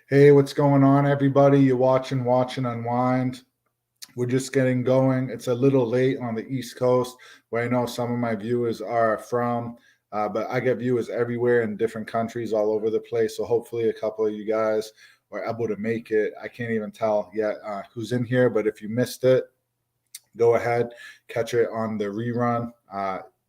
Hey, what's going on, everybody? You're watching Watch and Unwind. We're just getting going. It's a little late on the East Coast, where I know some of my viewers are from, but I get viewers everywhere in different countries all over the place. So hopefully a couple of you guys are able to make it. I can't even tell yet who's in here, but if you missed it, go ahead, catch it on the rerun.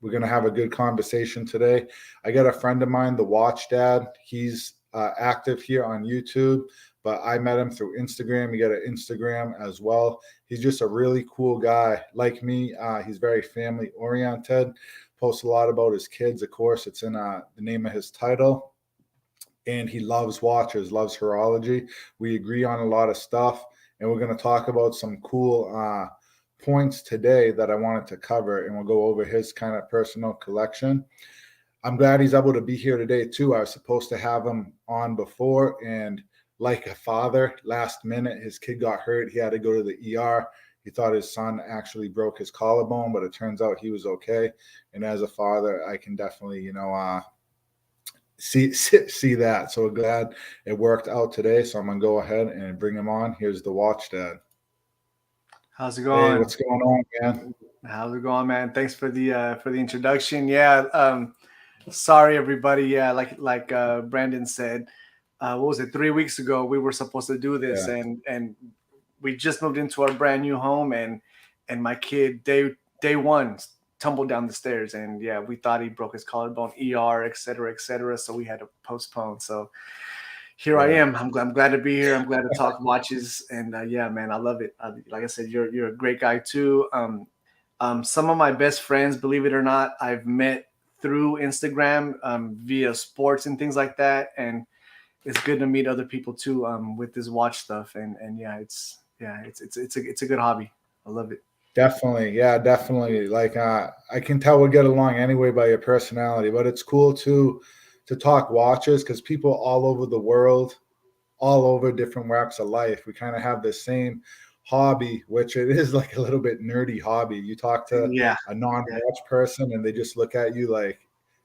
We're going to have a good conversation today. I got a friend of mine, the Watch Dad. He's active here on YouTube, but I met him through Instagram. He got an Instagram as well. He's just a really cool guy. Like me, he's very family oriented, posts a lot about his kids. Of course, it's in the name of his title. And he loves watches, loves horology. We agree on a lot of stuff, and we're going to talk about some cool points today that I wanted to cover, and we'll go over his kind of personal collection. I'm glad he's able to be here today too. I was supposed to have him on before, and like a father, last minute, his kid got hurt. He had to go to the ER. He thought his son actually broke his collarbone, but it turns out he was okay. And as a father, I can definitely, see that. So glad it worked out today. So I'm gonna go ahead and bring him on. Here's the Watch Dad. How's it going? Hey, what's going on, man? How's it going, man? Thanks for the introduction. Yeah, sorry everybody. Yeah, like Brandon said, what was it? 3 weeks ago we were supposed to do this, and we just moved into our brand new home, and my kid day one tumbled down the stairs, and yeah, we thought he broke his collarbone, ER, et cetera, so we had to postpone. So here I am. I'm glad to be here. I'm glad to talk watches, and yeah, man, I love it. Like I said, you're a great guy too. Some of my best friends, believe it or not, I've met through Instagram via sports and things like that, and it's good to meet other people too with this watch stuff. And it's a good hobby. I love it. Definitely. Yeah, definitely. Like I can tell we'll get along anyway by your personality, but it's cool to talk watches because people all over the world, all over different walks of life, we kind of have the same hobby, which it is like a little bit nerdy hobby. You talk to a non-watch person and they just look at you like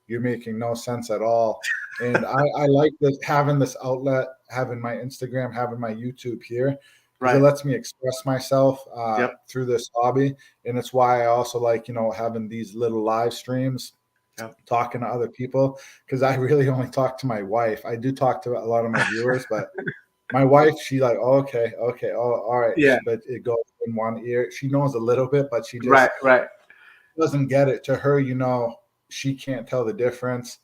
you're making no sense at all. And I like this, having this outlet, having my Instagram, having my YouTube here. Because it lets me express myself through this hobby. And it's why I also like, having these little live streams, talking to other people, because I really only talk to my wife. I do talk to a lot of my viewers, but my wife, she like, oh, okay, oh, all right. Yeah. But it goes in one ear. She knows a little bit, but she just doesn't get it. To her, she can't tell the difference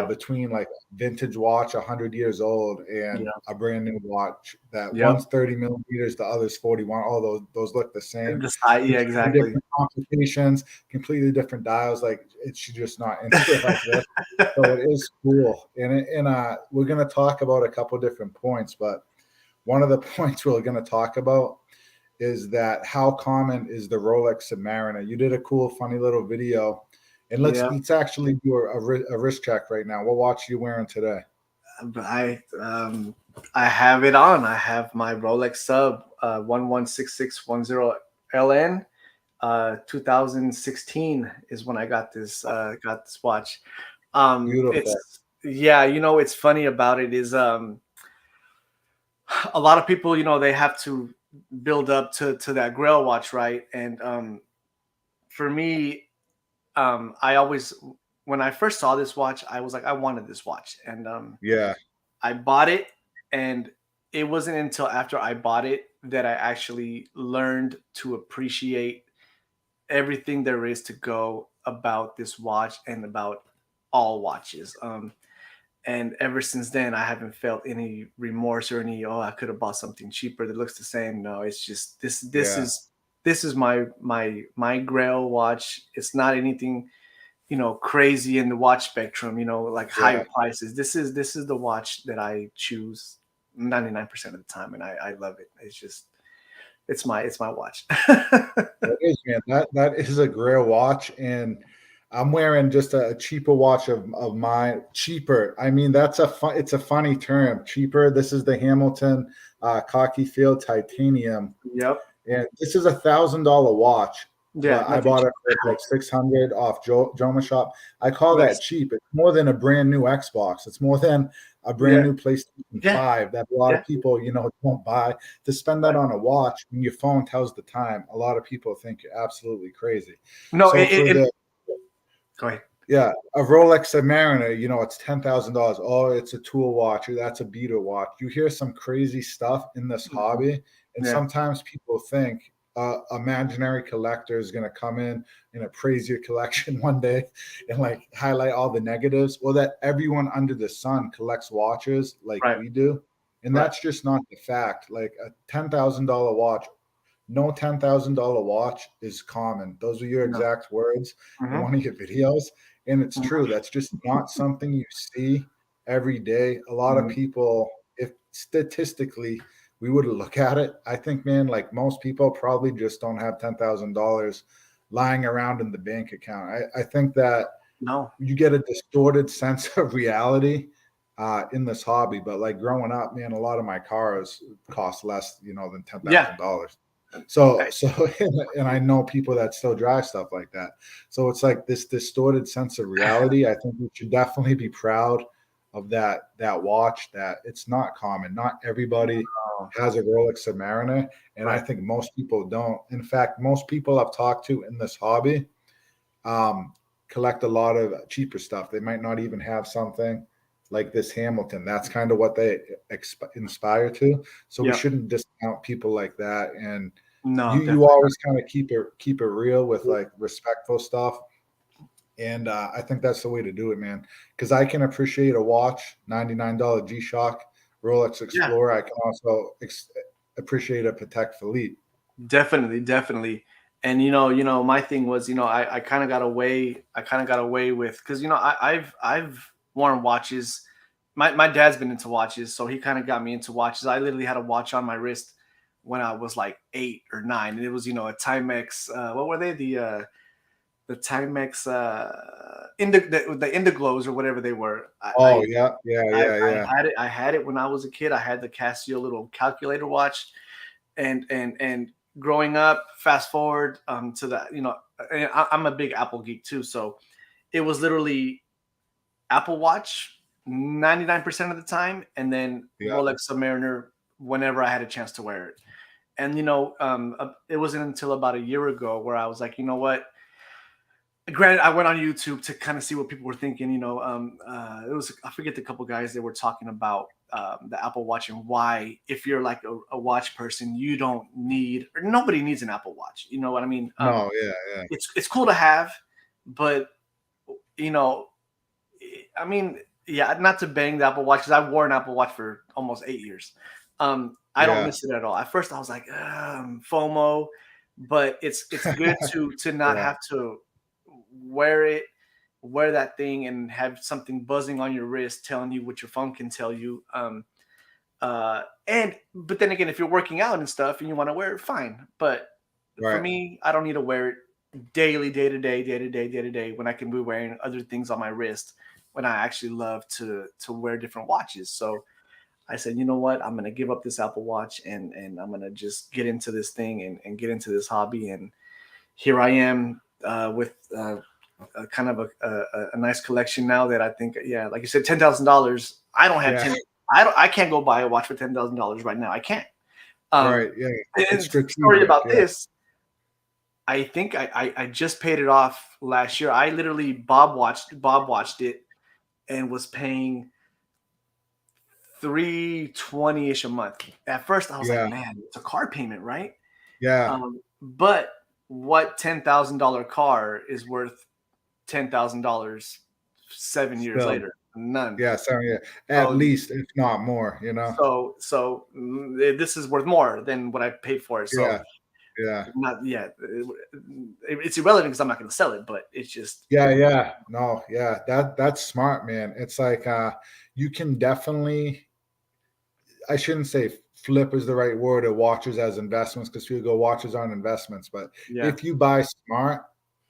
between like a vintage watch 100 years old and a brand new watch that one's 30 millimeters, the other's 41. All those look the same. Exactly. Different complications, completely different dials. Like she's just not into it like this. So it is cool. And we're gonna talk about a couple different points, but one of the points we're gonna talk about is that how common is the Rolex Submariner. You did a cool, funny little video. And let's actually do a wrist check right now. What watch are you wearing today? I have it on. I have my Rolex Sub 116610 LN. 2016 is when I got this watch. Beautiful. It's funny about it is a lot of people, they have to build up to that Grail watch, right? And for me, I always, when I first saw this watch, I was like, I wanted this watch. And I bought it. And it wasn't until after I bought it that I actually learned to appreciate everything there is to go about this watch and about all watches. And ever since then, I haven't felt any remorse or I could have bought something cheaper that looks the same. No, it's just this is my Grail watch. It's not anything, crazy in the watch spectrum, like higher prices. This is the watch that I choose 99% of the time, and I love it. It's my watch. It is, man. That is a Grail watch, and I'm wearing just a cheaper watch of mine. Cheaper. I mean, it's a funny term. Cheaper. This is the Hamilton Cocky Field Titanium. Yep. And this is $1,000 watch. Yeah, but I nothing bought cheap. it for like 600 off Joma Shop. I call that Nice. cheap. It's more than a brand new Xbox. It's more than a brand Yeah, new PlayStation yeah, 5 that a lot yeah. of people, don't buy. To spend that Right. on a watch when your phone tells the time, a lot of people think you're absolutely crazy. No, So for the go ahead. yeah, a Rolex Submariner, it's $10,000. Oh, it's a tool watch, or that's a beater watch. You hear some crazy stuff in this Mhm. hobby, and Yeah, sometimes people think imaginary collector is going to come in and appraise your collection one day and like highlight all the negatives, or that everyone under the sun collects watches like right, we do, and right. that's just not the fact. Like a $10,000 watch, no $10,000 watch is common. Those are your No. exact words in Hmm. one of your videos. And it's Hmm. true. That's just not something you see every day. A lot of Hmm. people, if statistically we would look at it, I think, man, like most people probably just don't have $10,000 lying around in the bank account. I think that No. you get a distorted sense of reality in this hobby. But like growing up, man, a lot of my cars cost less, than ten Yeah. thousand dollars. So, I- so, and I know people that still drive stuff like that. So it's like this distorted sense of reality. I think we should definitely be proud of that watch. That it's not common. Not everybody no. has a Rolex Submariner, and I Right. think most people don't. In fact, most people I've talked to in this hobby um, collect a lot of cheaper stuff. They might not even have something like this Hamilton. That's kind of what they inspire to. So we Yeah. shouldn't discount people like that. And No, you definitely always kind of keep it real with like respectful stuff. And I think that's the way to do it, man. Because I can appreciate a watch, $99 G-Shock, Rolex not. Yeah. Explorer. I can also appreciate a Patek Philippe. Definitely, definitely. And my thing was, I kind of got away. I kind of got away with because I've worn watches. My dad's been into watches, so he kind of got me into watches. I literally had a watch on my wrist when I was like 8 or 9, and it was a Timex. What were they? The Timex the Indiglows or whatever they were. Oh yeah, yeah, I yeah, I yeah, had it. I had it when I was a kid. I had the Casio little calculator watch, and growing up, fast forward to that, I'm a big Apple geek too. So it was literally Apple Watch 99% of the time, and then yeah, Rolex Submariner whenever I had a chance to wear it. And it wasn't until about a year ago where I was like, you know what? Granted, I went on YouTube to kind of see what people were thinking. It was, I forget, the couple guys that were talking about the Apple Watch and why, if you're like a watch person, you don't need, or nobody needs an Apple Watch. You know what I mean? no, yeah, yeah, It's cool to have, but you know, I mean, yeah, not to bang the Apple Watch because I wore an Apple Watch for almost 8 years. I don't yeah, miss it at all. At first, I was like FOMO, but it's good to not yeah. have to wear it, wear that thing, and have something buzzing on your wrist telling you what your phone can tell you. And but then again, if you're working out and stuff and you want to wear it, fine. But for Right. me, I don't need to wear it daily, day to day, day to day, day to day when I can be wearing other things on my wrist when I actually love to wear different watches. So I said, you know what, I'm gonna give up this Apple Watch and I'm gonna just get into this thing and get into this hobby. And here I am with a kind of a nice collection now that I think, yeah, like you said, $10,000. I don't have Yeah. 10. I can't go buy a watch for $10,000 right now. I can't. Right. Yeah. It's And story strategic. about Yeah. this, I think I just paid it off last year. I literally Bob watched it and was paying 320 ish a month. At first, I was like, Yeah. man, it's a car payment, right? Yeah. But what $10,000 car is worth $10,000 7 years Still. later? None. Yeah. So yeah. At So least, if not more. this is worth more than what I paid for it. So Yeah. Yeah. not yet. It's irrelevant because I'm not going to sell it, but it's just Yeah. Yeah. No. Yeah. That's smart, man. It's like you can definitely. I shouldn't say flip is the right word, or watches as investments, because people go watches aren't investments. But yeah, if you buy smart,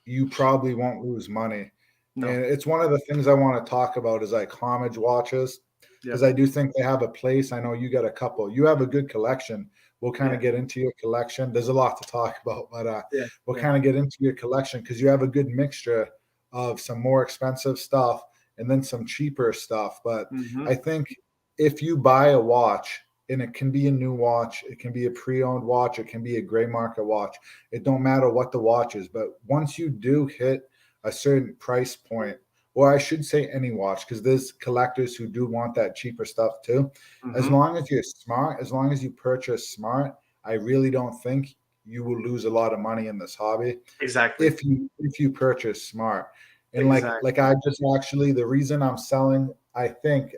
you probably won't lose money. no, And it's one of the things I want to talk about is like homage watches, yeah, because I do think they have a place. I know you got a couple. You have a good collection, we'll kind of Yeah. get into your collection. There's a lot to talk about, but Yeah. we'll Yeah. kind of get into your collection because you have a good mixture of some more expensive stuff and then some cheaper stuff. But Hmm. I think if you buy a watch, and it can be a new watch, it can be a pre-owned watch, it can be a gray market watch. It don't matter what the watch is, but once you do hit a certain price point, or I should say any watch, because there's collectors who do want that cheaper stuff too. As Hmm. long as you're smart, as long as you purchase smart, I really don't think you will lose a lot of money in this hobby Exactly. if you purchase smart. And like Exactly. I just actually, the reason I'm selling, I think,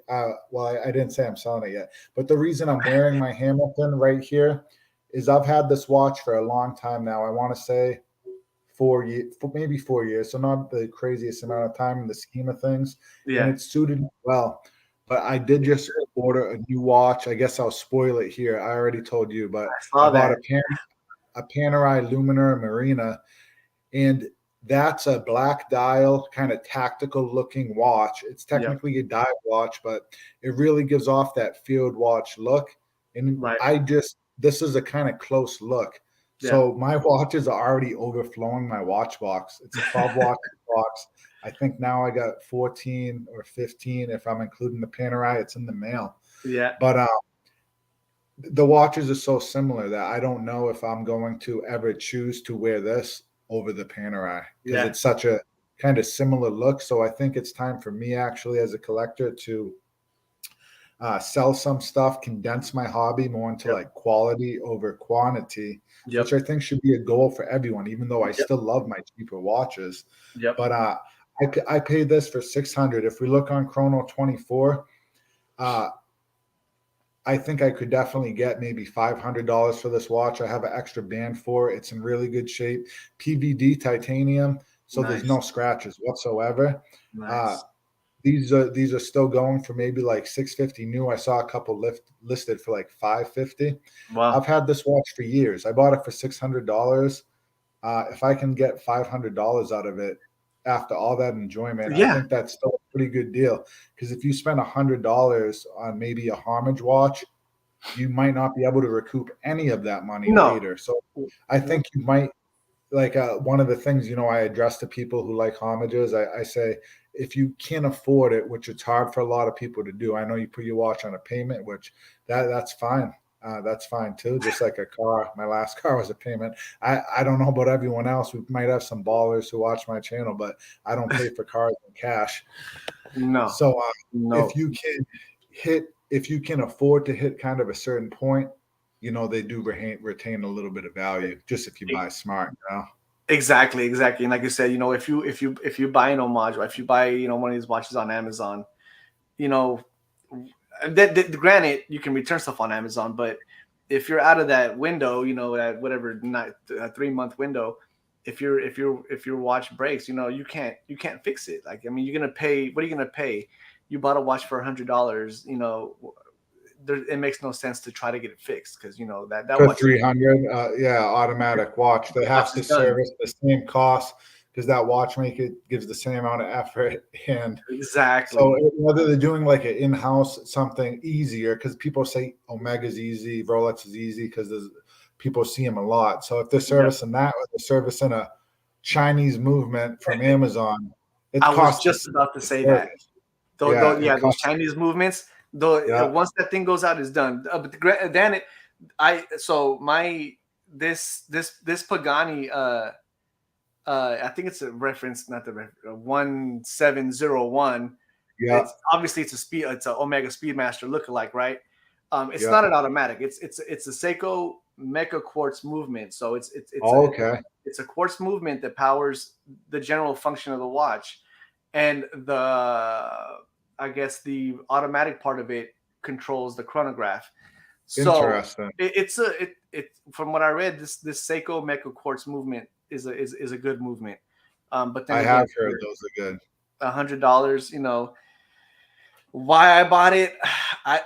well, I didn't say I'm selling it yet, but the reason I'm wearing my Hamilton right here is I've had this watch for a long time now. I want to say 4 years, maybe 4 years, so not the craziest amount of time in the scheme of things, and Yeah. it suited me well. But I did just order a new watch. I guess I'll spoil it here. I already told you, but I I saw bought that. a Panerai Luminar Marina, and that's a black dial, kind of tactical looking watch. It's Yep. technically a dive watch, but it really gives off that field watch look. And Right. this is a kind of close look. Yeah. So my watches are already overflowing my watch box. It's a 12 watch box. I think now I got 14 or 15 if I'm including the Panerai. It's in the mail. Yeah. But the watches are so similar that I don't know if I'm going to ever choose to wear this over the Panerai because Yeah. it's such a kind of similar look. So I think it's time for me actually as a collector to sell some stuff, condense my hobby more into Yep. like quality over quantity, which Yep. I think should be a goal for everyone, even though I Yep. still love my cheaper watches. Yep. But I paid this for 600. If we look on Chrono 24, uh, I think I could definitely get maybe $500 for this watch. I have an extra band for it. It's in really good shape. PVD titanium, so there's Nice. no scratches whatsoever. Uh, Nice. these are still going for maybe like 650 new. I saw a couple listed for like 550. Wow. I've had this watch for years. I bought it for $600. If I can get $500 out of it after all that enjoyment, I Yeah. think that's still a pretty good deal. Because if you spend $100 on maybe a homage watch, you might not be able to recoup any of that money No. later. So I think you might like one of the things I address to people who like homages. I say if you can't afford it, which it's hard for a lot of people to do. I know you put your watch on a payment, which that's fine. That's fine too. Just like a car. My last car was a payment. I don't know about everyone else. We might have some ballers who watch my channel, but I don't pay for cars in cash. No. So No. if you can afford to hit kind of a certain point, they do retain a little bit of value just if you buy smart. Exactly. Exactly. And like you said, if you buy an homage, or if you buy, one of these watches on Amazon, you know, granted, you can return stuff on Amazon, but if you're out of that window, at whatever not a 3 month window, if your watch breaks, you can't fix it. Like, I mean, you're gonna pay. What are you gonna pay? You bought a watch for $100. It makes no sense to try to get it fixed because that For watch 300, yeah, automatic watch. They have to is done. service the same cost because that watchmaker gives the same amount of effort. And so Exactly. whether they're doing like an in-house something easier, because people say Omega's easy, Rolex is easy because there's people see them a lot. So if they're Yep. servicing that, or they're servicing a Chinese movement from Amazon, it I was costs just about to the say that. service. Though, Yeah, it yeah, those costs. Chinese movements. Though, Yeah, once that thing goes out, it's done. But then this Pagani. I think it's a reference, not the 1701. yeah, It's obviously it's a Omega Speedmaster lookalike, right? It's yeah. not an automatic. It's a Seiko Mecha Quartz movement. So Oh, okay. it's a quartz movement that powers the general function of the watch, and I guess the automatic part of it controls the chronograph. So Interesting. from what I read, this Seiko Mecha Quartz movement is a good movement. But then I again, have heard those are good. $100, why I bought it, I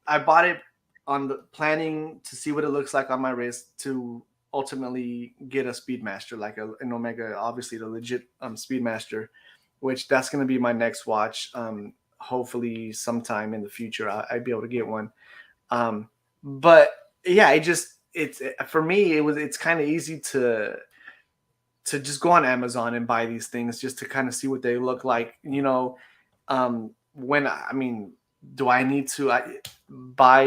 I bought it on the planning to see what it looks like on my wrist to ultimately get a Speedmaster, like an Omega, obviously the legit Speedmaster, which that's going to be my next watch. Hopefully sometime in the future I'd be able to get one. But yeah, it's for me, it's kind of easy to just go on Amazon and buy these things just to kind of see what they look like. When I mean, do I need to buy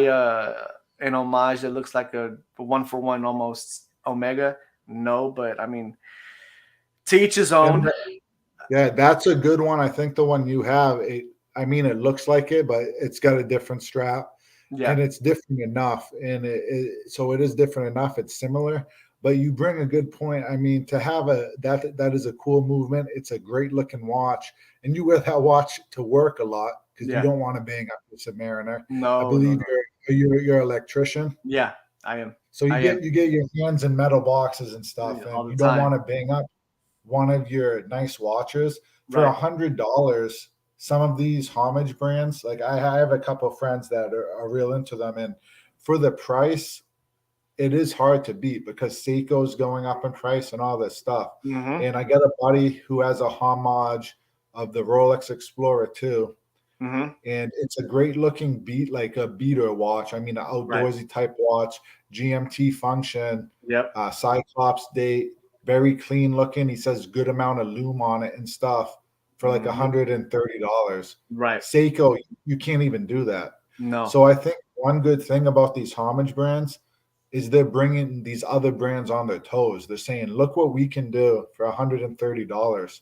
an homage that looks like a one for one almost Omega? No, but I mean, to each his And own. yeah, that's a good one. I think the one you have, I mean, it looks like it, but it's got a different strap, Yeah, and it's different enough. And so it is different enough. It's similar, but you bring a good point. I mean, to have that is a cool movement. It's a great looking watch, and you wear that watch to work a lot because you yeah. don't want to bang up the Submariner. I No, no, believe no. you're an electrician. Yeah, I am. So I am. you get your hands in metal boxes and stuff, Yeah, all and the you don't time. want to bang up one of your nice watches for Right. $100. Some of these homage brands, like I have a couple of friends that are real into them, and for the price, it is hard to beat because Seiko's going up in price and all this stuff. Mm-hmm. And I got a buddy who has a homage of the Rolex Explorer too, Mm-hmm. and it's a great looking beat, like a beater watch. I mean, an Right. outdoorsy type watch, GMT function, Yep. Cyclops date, very clean looking. He says good amount of lume on it and stuff for like Mm-hmm. $130. Right. Seiko, you can't even do that. No. So I think one good thing about these homage brands is they're bringing these other brands on their toes. They're saying, look what we can do for $130.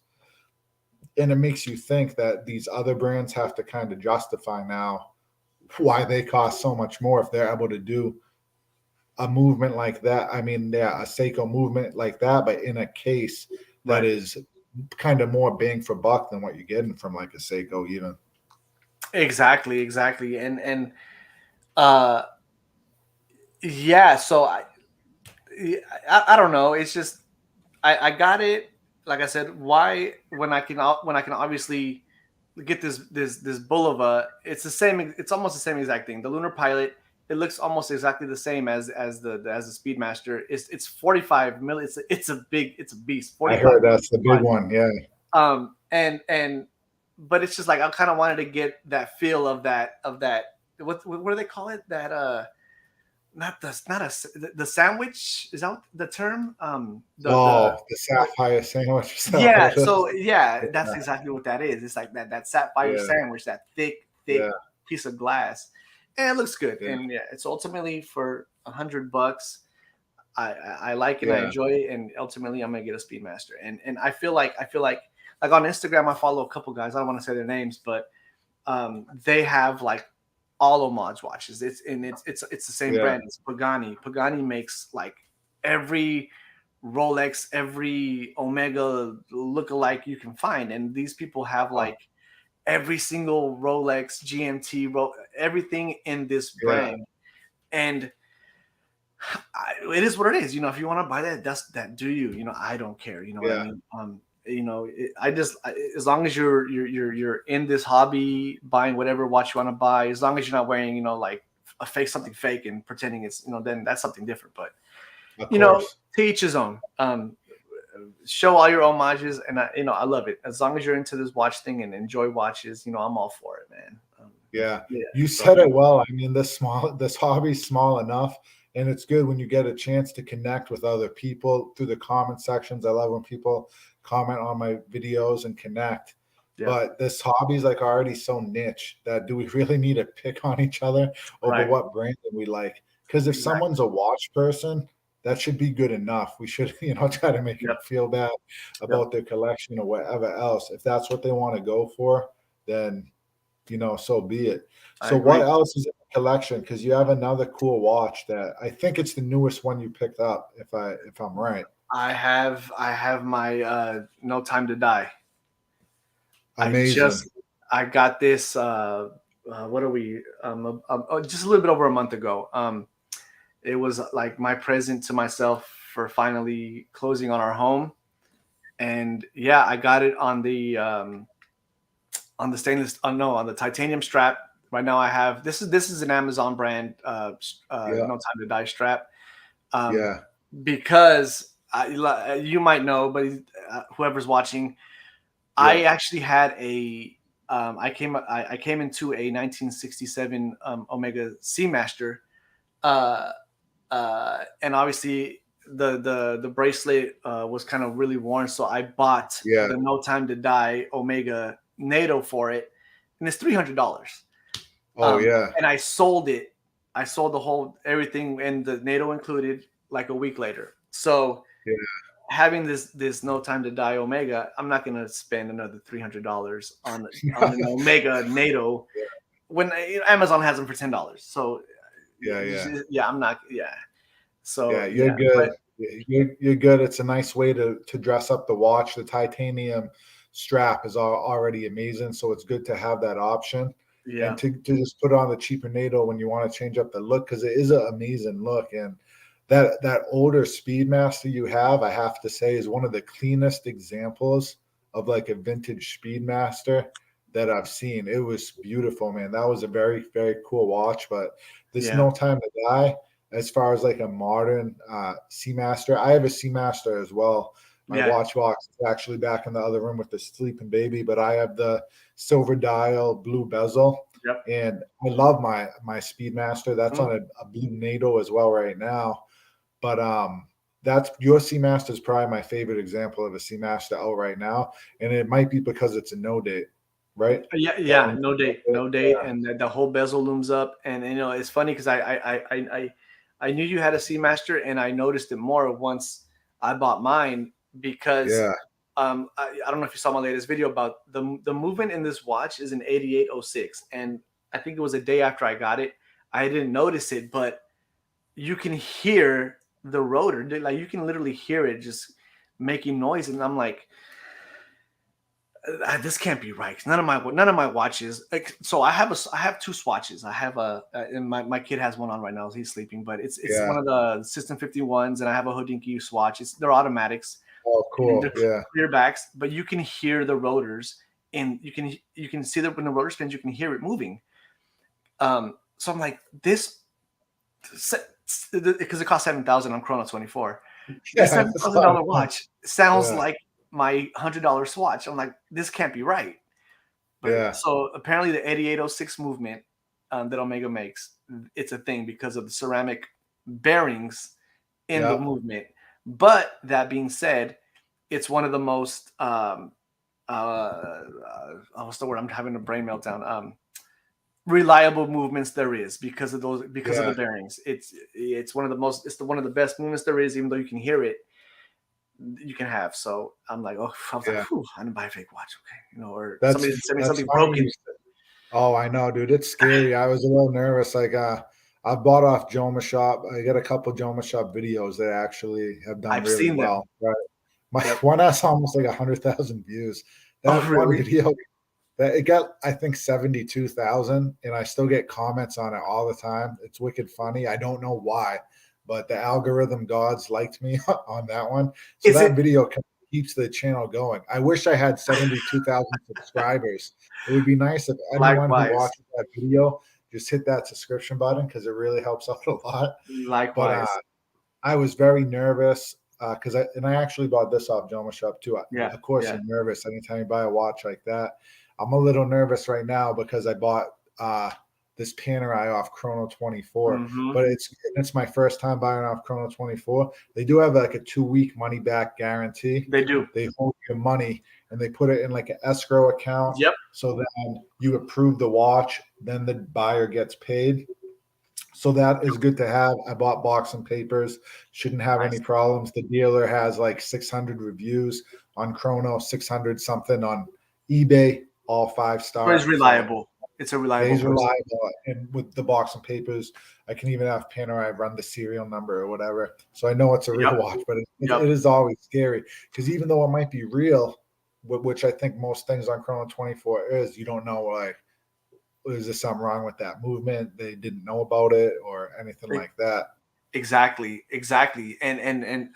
And it makes you think that these other brands have to kind of justify now why they cost so much more if they're able to do a movement like that. I mean, yeah, a Seiko movement like that, but in a case that Right. is kind of more bang for buck than what you're getting from like a Seiko even. Exactly. Exactly. Uh yeah. So I don't know. It's just I got it. Like I said, why when I can obviously get this Bulova, it's the same. It's almost the same exact thing. The Lunar Pilot, it looks almost exactly the same as the Speedmaster. It's 45 million. It's a beast. I 45 heard that's the big million. one. Yeah. And but it's just like I kind of wanted to get that feel of that. What do they call it? That not a the sandwich, is that the term? The Oh, the sapphire sandwich. Is that what Yeah, it so is? yeah, that's Yeah. exactly what that is. It's like that sapphire Yeah. sandwich, that thick Yeah. piece of glass, and it looks good. Yeah. And yeah, it's ultimately for $100. I like it, and I Yeah. enjoy it, and ultimately I'm gonna get a Speedmaster. And I feel like on Instagram I follow a couple guys. I don't want to say their names, but they have like all homage watches. It's the same Yeah. brand. It's Pagani. Pagani makes like every Rolex, every Omega look-alike you can find, and these people have Oh, like every single Rolex, GMT, everything in this yeah. brand, and it is what it is. If you want to buy that, that do you. I don't care. You know what I Yeah. mean? As long as you're in this hobby, buying whatever watch you want to buy, as long as you're not wearing, like a fake something fake and pretending it's, then that's something different. But Of you know, course. to each his own. Show all your homages, and I love it. As long as you're into this watch thing and enjoy watches, I'm all for it, man. Yeah, Yeah. you So said it well. I mean, this hobby's small enough, and it's good when you get a chance to connect with other people through the comment sections. I love when people comment on my videos and connect. yeah, But this hobby's like already so niche that do we really need to pick on each other over right, what brand that we like? Because if exactly. someone's a watch person, that should be good enough. We should, try to make them Yep, feel bad yep. about their collection or whatever else. If that's what they want to go for, then so be it. I So what agree. else is in the collection? Because you have another cool watch that I think it's the newest one you picked up, if I'm right. I have my No Time to Die. I Amazing. just I got this. What are we? Just a little bit over a month ago. It was like my present to myself for finally closing on our home, and yeah, I got it on the stainless. No, on the titanium strap. Right now, I have this is an Amazon brand. Yeah, No Time to Die strap. Um, yeah, because you might know, but whoever's watching, I yeah. actually had I came into a 1967 Omega Seamaster, uh, and obviously the bracelet was kind of really worn, so I bought Yeah. the No Time to Die Omega NATO for it, and it's $300. Oh yeah. And I sold it. I sold the whole everything and the NATO included like a week later. So Yeah. having this No Time to Die Omega, I'm not gonna spend another $300 on an Omega NATO when Amazon has them for $10. So Yeah. I'm not. Yeah. So Yeah, you're but good. You're good. It's a nice way to dress up the watch. The titanium strap is already amazing, so it's good to have that option. yeah, And to just put on the cheaper NATO when you want to change up the look, because it is an amazing look. And that older Speedmaster you have, I have to say, is one of the cleanest examples of like a vintage Speedmaster that I've seen. It was beautiful, man. That was a very, very cool watch. But this yeah, No Time to Die, as far as like a modern Seamaster, I have a Seamaster as well. My yeah. watch box is actually back in the other room with the sleeping baby, but I have the silver dial, blue bezel, Yep. and I love my Speedmaster. That's on a blue NATO as well right now. But that's your Seamaster is probably my favorite example of a Seamaster out right now, and it might be because it's a no date, right? Yeah. No date, no date, and the whole bezel looms up. And it's funny because I knew you had a Seamaster, and I noticed it more once I bought mine because Yeah, I don't know if you saw my latest video about the movement in this watch is an 8806, and I think it was a day after I got it. I didn't notice it, but you can hear the rotor, like you can literally hear it just making noise, and I'm like, this can't be right. None of my watches. Like, so I have two swatches. I have and my kid has one on right now. He's sleeping, but it's yeah. one of the System 51s, and I have a Hodinkee swatch. They're automatics, Oh, and cool. they're Yeah, clear backs, but you can hear the rotors, and you can see that when the rotor spins, you can hear it moving. So I'm like, this because it cost 7,000 on Chrono 24. This yeah. $7,000 watch sounds Yeah, like my $100 swatch. I'm like, this can't be right. But yeah, so apparently the 8806 movement that Omega makes, it's a thing because of the ceramic bearings in the yeah. movement. But that being said, it's one of the most what's the word? I'm having a brain meltdown. Reliable movements there is because of the Yeah. bearings. It's one of the most one of the best movements there is, even though you can hear it. You can have. So I'm like, oh, I was like, Yeah. whew, I didn't buy a fake watch, okay, or That's somebody sent me that's something funny. broken. Oh, I know, dude. It's scary. I was a little nervous. Like, I bought off Joma Shop. I got a couple Joma Shop videos that actually have done I've really seen them. well. Right. My Yep. one has almost like 100,000 views. Oh, That one really? video that it got, I think, 72,000, and I still get comments on it all the time. It's wicked funny. I don't know why, but the algorithm gods liked me on that one. So Is that it video keeps the channel going. I wish I had 72,000 subscribers. It would be nice if anyone who likewise? watches that video just hit that subscription button because it really helps out a lot. But Likewise. I was very nervous because I actually bought this off Joma Shop too. Yeah. Of course, Yeah. I'm nervous anytime you buy a watch like that. I'm a little nervous right now because I bought this Panerai off Chrono 24, Mm-hmm. but it's my first time buying off Chrono 24. They do have like a 2-week money back guarantee. They do. They hold your money and they put it in like an escrow account. Yep. So then you approve the watch, then the buyer gets paid. So that is good to have. I bought box and papers. Shouldn't have Nice. any problems. The dealer has like 600 reviews on Chrono, 600 something on eBay, all 5-star. It's reliable. It's a reliable He's person. reliable. And with the box and papers, I can even have Panerai run the serial number or whatever. So I know it's a real Yep. watch, but Yep. it is always scary because even though it might be real, which I think most things on Chrono 24 is, you don't know, like, is there something wrong with that movement? They didn't know about it or anything like that. Exactly. And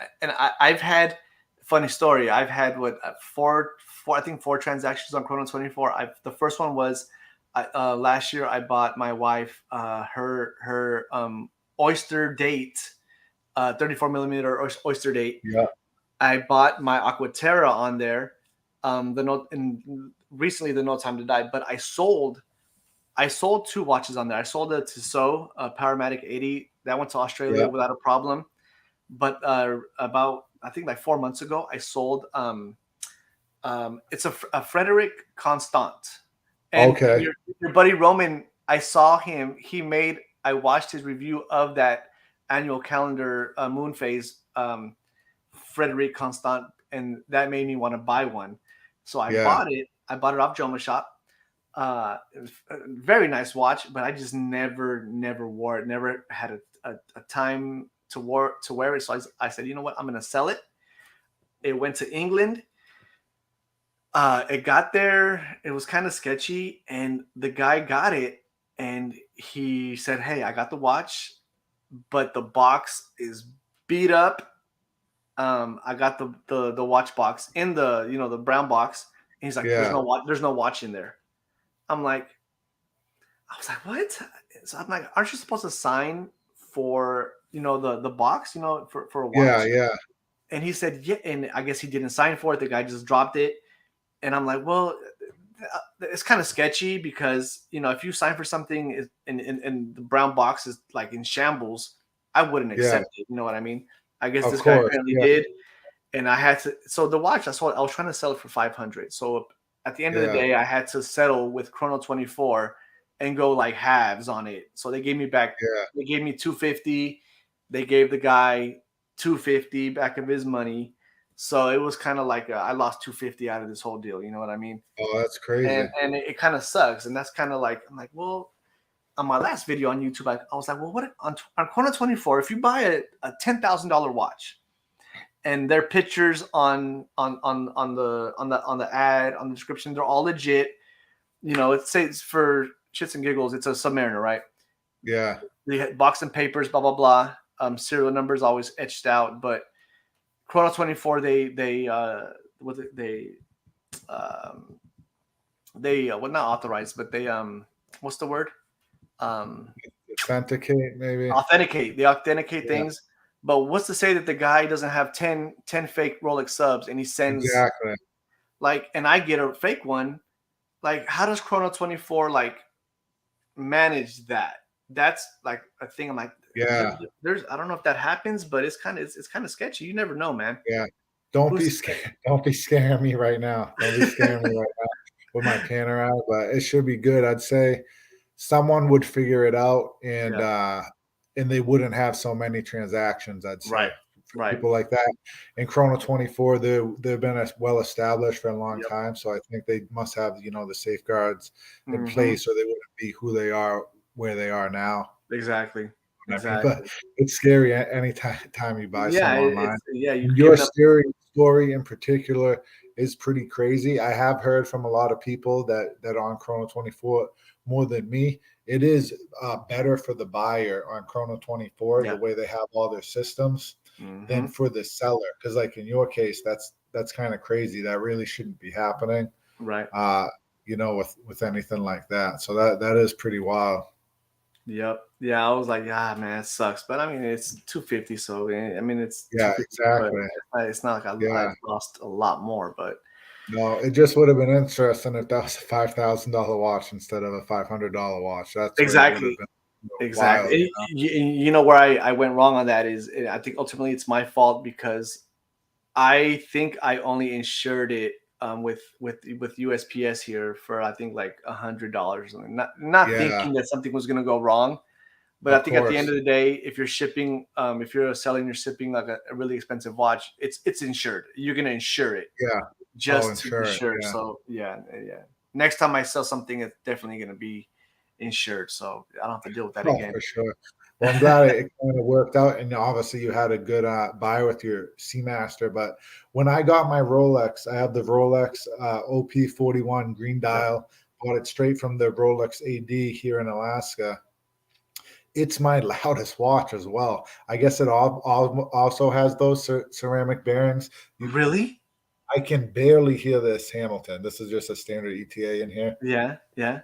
I've had funny story. I've had four I think 4 transactions on Chrono 24. The first one was last year. I bought my wife her oyster date, 34 millimeter oyster date. Yeah. I bought my Aquaterra on there. Recently the No Time to Die, but I sold I sold 2 watches on there. I sold a Tissot Powermatic 80 that went to Australia Yeah. without a problem. But about I think like 4 months ago, I sold it's a Frederic Constant, and Okay. your buddy Roman. I saw him. I watched his review of that annual calendar moon phase Frederic Constant, and that made me want to buy one. So I Yeah. bought it. I bought it off Joma Shop. It was a very nice watch, but I just never wore it. Never had a time to wear it. So I said, you know what, I'm gonna sell it. It went to England. It got there. It was kind of sketchy, and the guy got it, and he said, "Hey, I got the watch, but the box is beat up. I got the watch box in the brown box." And he's like, "There's Yeah. no watch. There's no watch in there." I'm like, I was like, "What?" So I'm like, "Aren't you supposed to sign for the box, for a Yeah. watch?" Yeah. And he said, "Yeah." And I guess he didn't sign for it. The guy just dropped it. And I'm like, well, it's kind of sketchy because if you sign for something and the brown box is like in shambles, I wouldn't Yeah. accept it. You know what I mean? I guess Of this guy course. apparently Yeah. did, and I had to. So the watch, I was trying to sell it for 500. So at the end of the Yeah. day, I had to settle with Chrono 24 and go like halves on it. So they gave me back. Yeah. They gave me 250. They gave the guy 250 back of his money. So it was kind of like I lost 250 out of this whole deal. You know what I mean? Oh, that's crazy. And it kind of sucks. And that's kind of like I'm like, well, on my last video on YouTube, I was like, well, what on Chrono 24? If you buy a $10,000 watch, and their pictures on the ad on the description, they're all legit. It says for shits and giggles, it's a Submariner, right? Yeah. They had box and papers, blah blah blah. Serial numbers always etched out, but Chrono 24, they well, not authorized, but they what's the word? Authenticate, maybe. Authenticate. They authenticate Yeah. things. But what's to say that the guy doesn't have 10 fake Rolex subs and he sends Exactly. and I get a fake one? Like, how does Chrono 24 like manage that? That's like a thing. I'm like, Yeah. there's I don't know if that happens, but it's kind of sketchy. You never know, man. Yeah. Don't be Who's scared. Don't be scaring me right now. Don't be scaring me right now with my camera out. But it should be good. I'd say someone would figure it out, and they wouldn't have so many transactions. I'd say Right. for Right. people like that. In Chrono 24, they've been well established for a long Yep. time. So I think they must have the safeguards in Mhm. place, or they wouldn't be who they are where they are now. Exactly. I mean, Exactly. but it's scary any time you buy Yeah, some online. you've Your given up. story in particular is pretty crazy. I have heard from a lot of people that are on Chrono 24 more than me. It is better for the buyer on Chrono 24, Yeah. the way they have all their systems, than Mhm. for the seller. Because, like in your case, that's kind of crazy. That really shouldn't be happening. Right. With anything like that. So that is pretty wild. Yep. Yeah, I was like, yeah, man, it sucks. But I mean, it's 250, so I mean, it's Yeah, 250, but exactly. it's not like Yeah. I've lost a lot more. But No, it just would have been interesting if that was a $5,000 watch instead of a $500 watch. That's where it would have exactly, been wild. exactly. You know where I went wrong on that is I think ultimately it's my fault because I think I only insured it with USPS here for I think like $100 or something. Not Yeah, thinking that something was gonna go wrong. But I of think at the end course. of the day, if you're shipping, if you're selling, you're shipping like a really expensive watch, it's insured. You're gonna insure it Yeah. Oh, just to be insurance. sure. Yeah. So yeah. Next time I sell something, it's definitely gonna be insured, so I don't have to deal with that Oh, again. for sure. Well, I'm glad it kind of worked out, and obviously you had a good buy with your Seamaster. But when I got my Rolex, I have the Rolex OP41 green Yep. dial. Bought it straight from the Rolex AD here in Alaska. It's my loudest watch as well. I guess it also has those ceramic bearings. Really? I can barely hear this Hamilton. This is just a standard ETA in here. Yeah. Yeah.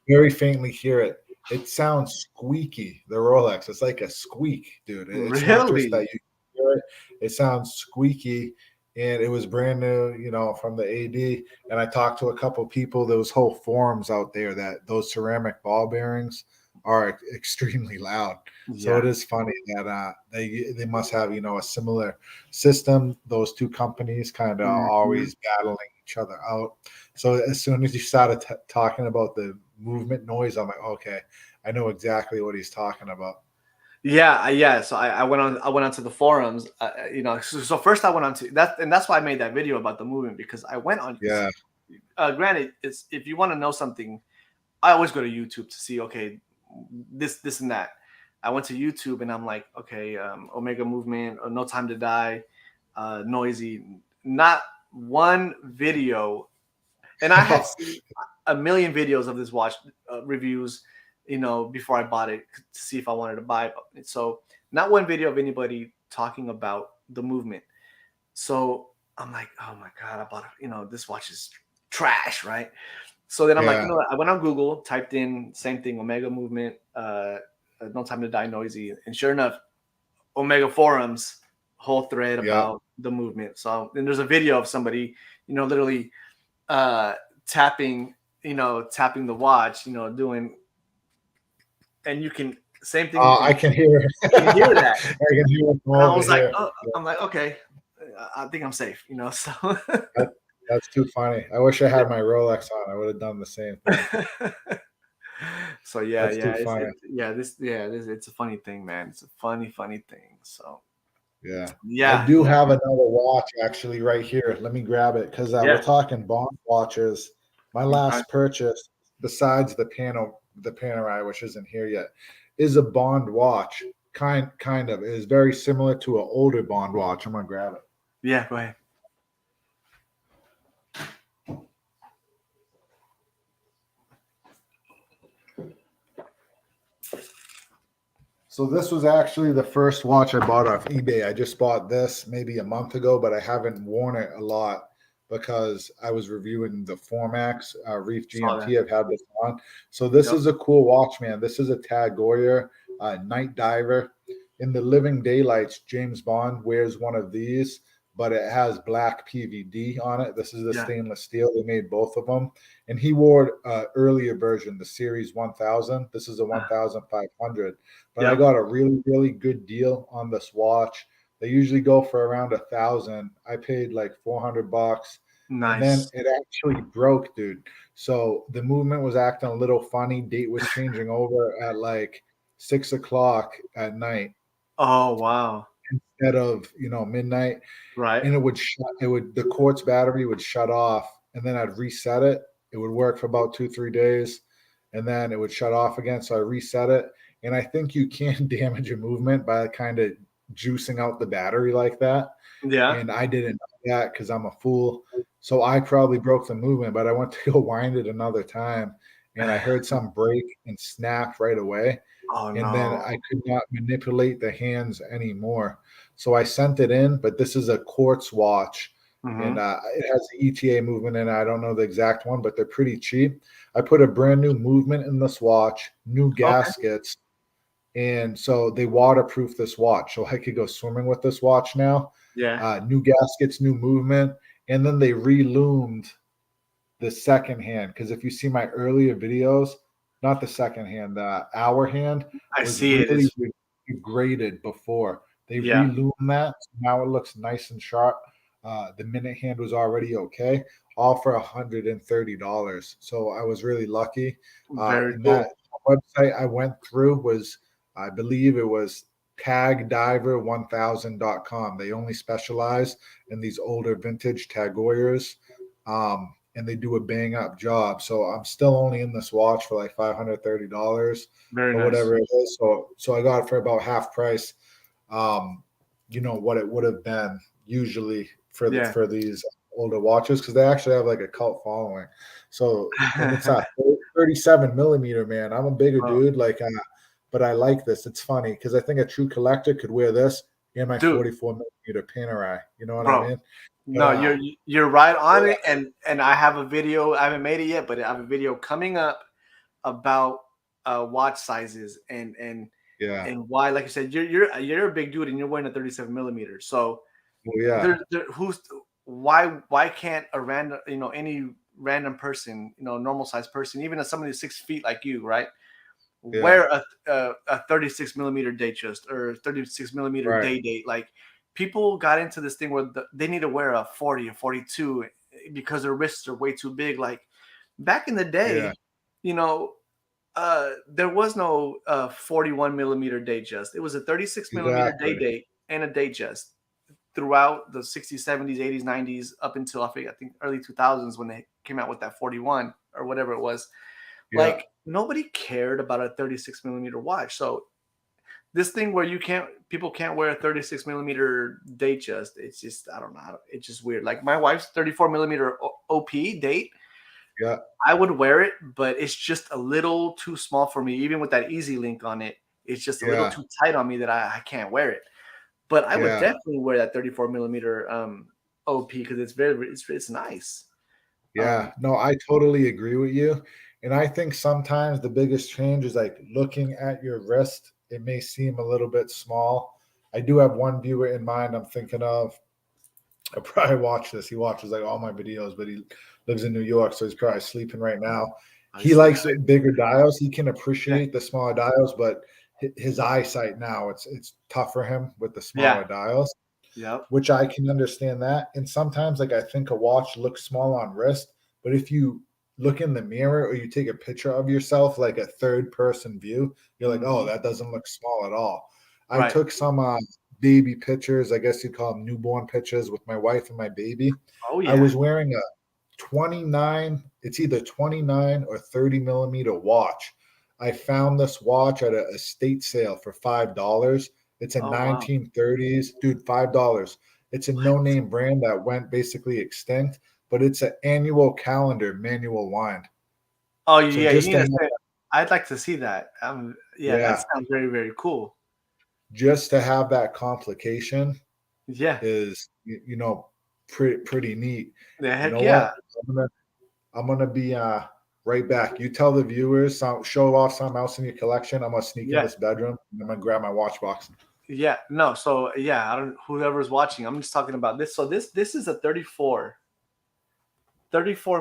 Very faintly hear it. It sounds squeaky, the Rolex. It's like a squeak, dude. It's not just that Really? you hear it. It sounds squeaky. and it was brand new, you know, from the AD. And I talked to a couple people. There was whole forums out there that those ceramic ball bearings are extremely loud. So Yeah. it is funny that they must have, you know, a similar system. Those two companies kind of Mhm. always battling each other out. So as soon as you started talking about the movement noise, I'm like, okay, I know exactly what he's talking about. Yeah. So I went onto the forums. You know, so first I went on to that, and that's why I made that video about the movement, because I went on. Yeah, Granted, it's if you want to know something, I always go to YouTube to see, okay, this and that. I went to YouTube and I'm like, okay, Omega Movement, or No Time to Die, Noisy. Not one video, and I had seen a million videos of this watch reviews, you know, before I bought it to see if I wanted to buy it. So not one video of anybody talking about the movement. So I'm like, oh my god, I bought it. You know, this watch is trash, right? So then I'm like, you yeah, know what? I went on Google, typed in same thing, Omega Movement, No Time to Die, Noisy, and sure enough, Omega forums, whole thread yeah. about the movement. So then there's a video of somebody, you know, literally uh, tapping, tapping the watch, you know, doing, and you can same thing. I can hear it. You can hear that, I can hear it from and I over was like, here. oh, I'm like, okay, I think I'm safe, you know. So That, that's too funny. I wish I had my Rolex on. I would have done the same thing. so yeah, That's yeah, too funny. it's a funny thing, man. It's a funny thing. So Yeah. I yeah, do yeah, have another watch actually right here. Let me grab it because we're yeah. talking Bond watches. My Okay. last purchase, besides the Panerai, which isn't here yet, is a Bond watch. Kind of. It is very similar to an older Bond watch. I'm gonna grab it. Yeah, go ahead. So this was actually the first watch I bought off eBay. I just bought this maybe a month ago, but I haven't worn it a lot because I was reviewing the Formax Reef Saw that. GMT. I've had this on. So this Yep. is a cool watch, man. This is a Tag Heuer night diver. In the living daylights, James Bond wears one of these, but it has black PVD on it. This is the Yeah. stainless steel. They made both of them. And he wore earlier version, the Series 1000. This is a 1500, but I Yep. got a really, really good deal on this watch. They usually go for around 1,000. I paid like $400, and then Nice. it actually broke, dude. So the movement was acting a little funny. Date was changing over at like 6 o'clock at night Oh wow. instead of midnight, Right. and the quartz battery would shut off, and then I'd reset it. It would work for about 2-3 days, and then it would shut off again. So I reset it, and I think you can damage a movement by kind of juicing out the battery like that. Yeah. And I didn't know that because I'm a fool. So I probably broke the movement, but I went to go wind it another time, and I heard some break and snap right away. Oh And then no. I could not manipulate the hands anymore. So I sent it in, but this is a quartz watch, and Hmm. it has the ETA movement in it. I don't know the exact one, but they're pretty cheap. I put a brand new movement in this watch, new Okay. gaskets, and so they waterproof this watch. So I could go swimming with this watch now. Yeah. New gaskets, new movement, and then they reloomed the second hand, because if you see my earlier videos, not the second hand, the hour hand I was see it. really It's degraded before. They yeah. reloomed that. So now it looks nice and sharp. The minute hand was already okay, all for $130. So I was really lucky. Very And that cool. website I went through was, I believe it was tagdiver1000.com. They only specialize in these older vintage Tag Heuers. And they do a bang up job. So I'm still only in this watch for like $530 Very or nice. whatever it is. So I got it for about half price. What it would have been usually Yeah. for these older watches, because they actually have like a cult following. So, and it's a 37 millimeter, man. I'm a bigger Oh, dude, but I like this. It's funny because I think a true collector could wear this in my dude, 44 millimeter Panerai. You know what I bro. mean? But No, you're right on yeah, it, and I have a video. I haven't made it yet, but I have a video coming up about watch sizes yeah. and why. Like you said, you're a big dude, and you're wearing a 37 millimeter. So Well, yeah, Who's why can't a random, any random person, normal sized person, even as somebody 6 feet like you, right, yeah, wear a 36 millimeter Datejust or 36 millimeter right, day date? Like, people got into this thing where they need to wear a 40 or 42 because their wrists are way too big. Like, back in the yeah, day, you know, there was no 41 millimeter Datejust. It was a 36 millimeter day exactly. date and a Datejust throughout the 60s, 70s, 80s, 90s, up until I think early 2000s when they came out with that 41 or whatever it was. Yeah, Like, nobody cared about a 36 millimeter watch. So this thing where people can't wear a 36 millimeter Datejust, it's just, I don't know, it's just weird. Like, my wife's 34 millimeter OP date, yeah, I would wear it, but it's just a little too small for me. Even with that Easy Link on it, it's just a little yeah, too tight on me that I can't wear it. But I would yeah, definitely wear that 34 millimeter OP because it's nice. yeah. Um, No, I totally agree with you. And I think sometimes the biggest change is like looking at your wrist. It may seem a little bit small. I do have one viewer in mind I'm thinking of. I probably watch this. He watches like all my videos, but he lives in New York, so he's probably sleeping right now. I He see. likes bigger dials. He can Yeah, appreciate the smaller dials, but his eyesight now it's tough for him with the yeah, smaller dials, yep. which I can understand that. And sometimes, like I think a watch looks small on wrist, but if you look in the mirror or you take a picture of yourself, like a third person view, you're like, oh, Hmm. that doesn't look small at all. I Right. took some baby pictures, I guess you'd call them newborn pictures with my wife and my baby. Oh I yeah. was wearing a 29, it's either 29 or 30 millimeter watch. I found this watch at a estate sale for $5. It's a Oh wow. 1930s, dude, $5. It's a no-name brand that went basically extinct, but it's an annual calendar manual wind. Oh So yeah. You need to say. I'd like to see that. Yeah, that yeah, sounds very very cool. just to have that complication Yeah. is pretty neat. The You heck know what? yeah. I'm gonna be right back. You tell the viewers, show off something else in your collection. I'm gonna sneak in Yeah. this bedroom and I'm gonna grab my watch box. Yeah. No. So yeah, I don't. Whoever's watching, I'm just talking about this. So this is a 34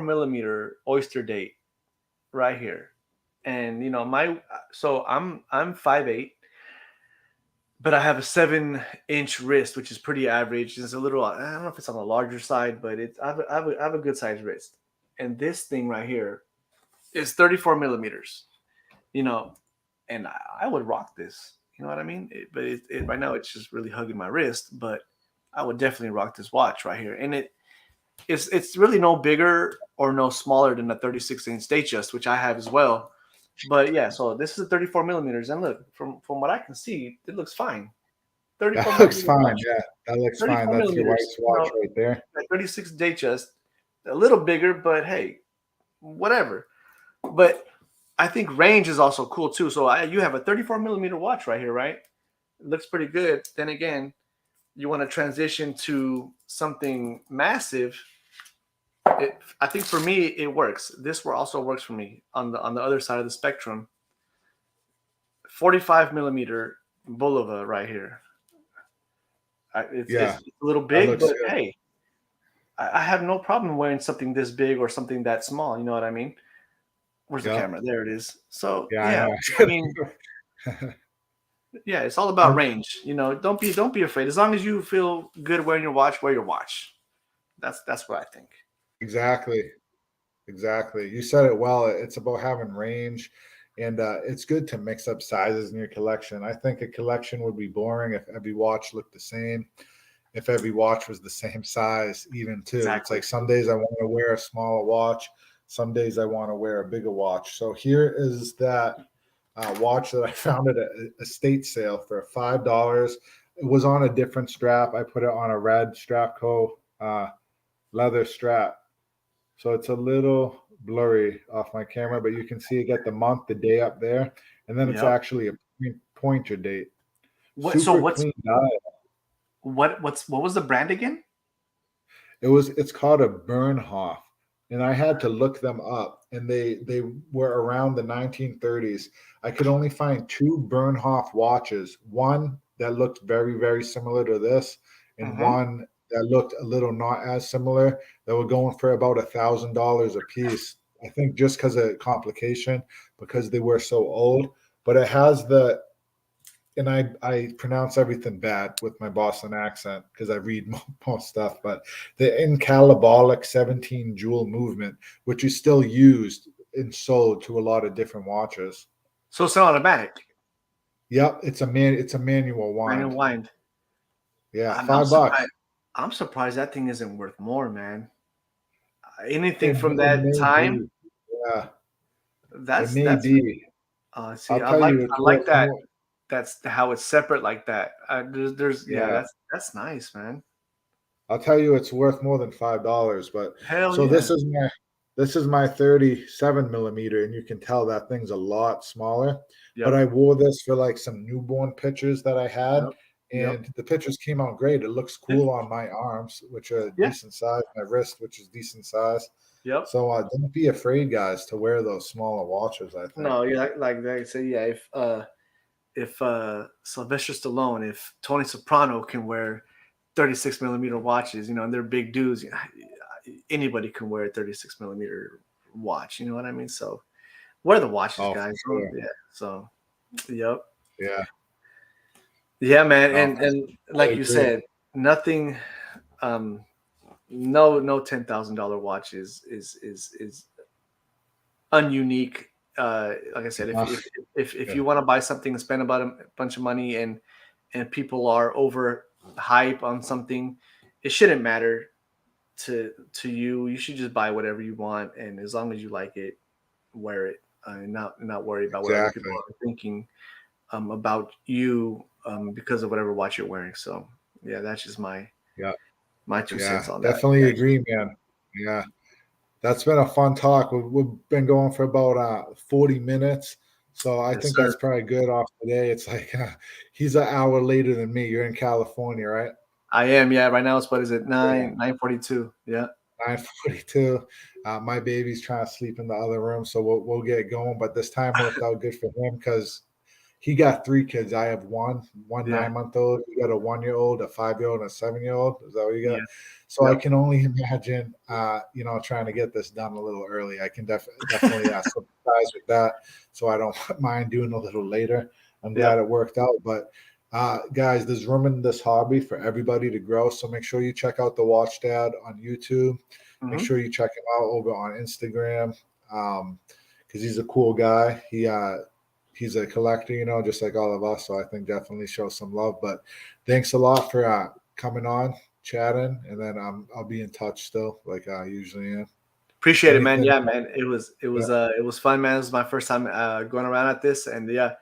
millimeter oyster date right here. And my so I'm 5'8", but I have a 7-inch wrist, which is pretty average. It's a little, I don't know if it's on the larger side, but I have a good sized wrist. And this thing right here is 34 millimeters. You know, and I would rock this. You know what I mean? But right now it's just really hugging my wrist. But I would definitely rock this watch right here. And it's really no bigger or no smaller than a 36-inch Datejust, which I have as well. But yeah, so this is a 34 millimeters, and look, from what I can see, it looks fine. 34 That looks millimeter fine. watch, Yeah, that looks fine. 34 That's your millimeters. wife's watch right there. 36 Datejust, a little bigger, but hey, whatever. But I think range is also cool too. So you have a 34 millimeter watch right here, right? It looks pretty good. Then again, you want to transition to something massive. I think for me it works. This also works for me on the other side of the spectrum. 45 millimeter Bulova right here. It's Yeah, a little that big, looks but good. hey, I have no problem wearing something this big or something that small. You know what I mean? Where's the Yeah, camera? There it is. So yeah, I yeah, I mean, know. yeah, it's all about I'm range. Don't be afraid. As long as you feel good wearing your watch, wear your watch. That's what I think. exactly. Exactly. You said it well. It's about having range, and it's good to mix up sizes in your collection. I think a collection would be boring if every watch looked the same, if every watch was the same size, even too. It's Exactly. like some days I want to wear a smaller watch, some days I want to wear a bigger watch. So here is that watch that I found at a estate sale for $5. It was on a different strap. I put it on a red Strapco leather strap, so it's a little blurry off my camera, but you can see it get the month, the day up there, and then it's Yep. actually a pointer date. What? So Super what's clean dial. what was the brand again? It's called a Bernhoff, and I had to look them up, and they were around the 1930s. I could only find two Bernhoff watches, one that looked very very similar to this, and one that looked a little not as similar that were going for about $1,000 a piece. I think just because of complication, because they were so old. But it has the, and I pronounce everything bad with my Boston accent because I read most stuff, but the incalibolic 17 jewel movement, which is still used and sold to a lot of different watches. So it's an automatic. Yep, it's a manual wind. Manual wind. Yeah, I'm $5. surprised. I'm surprised that thing isn't worth more, man. Anything It from that may time, be. Yeah, it that's may that's. be. See, I'll tell you, I it's like worth that. more. That's how it's separate like that. Yeah, Yeah, that's nice, man. I'll tell you, it's worth more than $5. But Hell so yeah. this is my 37 millimeter, and you can tell that thing's a lot smaller. But Yep. I wore this for like some newborn pictures that I had, Yep. Yep. and the pictures came out great. It looks Yeah. cool on my arms, which are Yeah. decent size, my wrist, which is decent size. Yep. So don't be afraid, guys, to wear those smaller watches. I think. No, yeah, like they say, yeah. If Sylvester Stallone, if Tony Soprano can wear 36 millimeter watches, and they're big dudes, anybody can wear a 36 millimeter watch. You know what I mean? So wear the watches, Oh, for guys. sure. Yeah. So, yep. Yeah. Yeah, man. No, And I like you agree. said, nothing. Um, no $10,000 watch is ununique. Like I said, if Yeah, you want to buy something and spend about a bunch of money and people are over hype on something, it shouldn't matter to you. You should just buy whatever you want, and as long as you like it, wear it, and not worry about what other people exactly. are thinking about you because of whatever watch you're wearing. So yeah, that's just Yeah. my 2 cents Yeah. on that. Definitely Yeah. agree, man. Yeah. That's been a fun talk. We've been going for about 40 minutes. So I Yes, think sir. that's probably good off today. It's like he's an hour later than me. You're in California, right? I am. Yeah. Right now it's what is it? Yeah. 9:42. Yeah. 9:42. My baby's trying to sleep in the other room, so we'll get going. But this time worked out good for him because he got 3 kids. I have one Yeah. 9-month-old. You got a 1-year-old, a 5-year-old, and a 7-year-old. Is that what you got? Yeah. So I Yep. can only imagine, trying to get this done a little early. I can definitely sympathize with that. So I don't mind doing a little later. I'm glad Yep. it worked out. But guys, there's room in this hobby for everybody to grow. So make sure you check out the Watch Dad on YouTube. Make Hmm. sure you check him out over on Instagram because he's a cool guy. He's a collector, just like all of us. So I think definitely show some love. But thanks a lot for coming on, chatting, and then I'll be in touch still, like I usually am. Appreciate it, man. Anything? Yeah, man. It was fun, man. It was my first time going around at this, and yeah,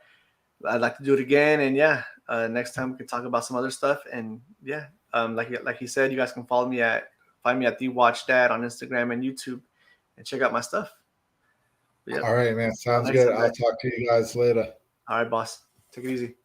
I'd like to do it again. And yeah, next time we can talk about some other stuff. And yeah, like he said, you guys can find me at theewatchdad on Instagram and YouTube, and check out my stuff. Yep. All right, man. Until Sounds next good. time, I'll man. talk to you guys later. All right, boss. Take it easy.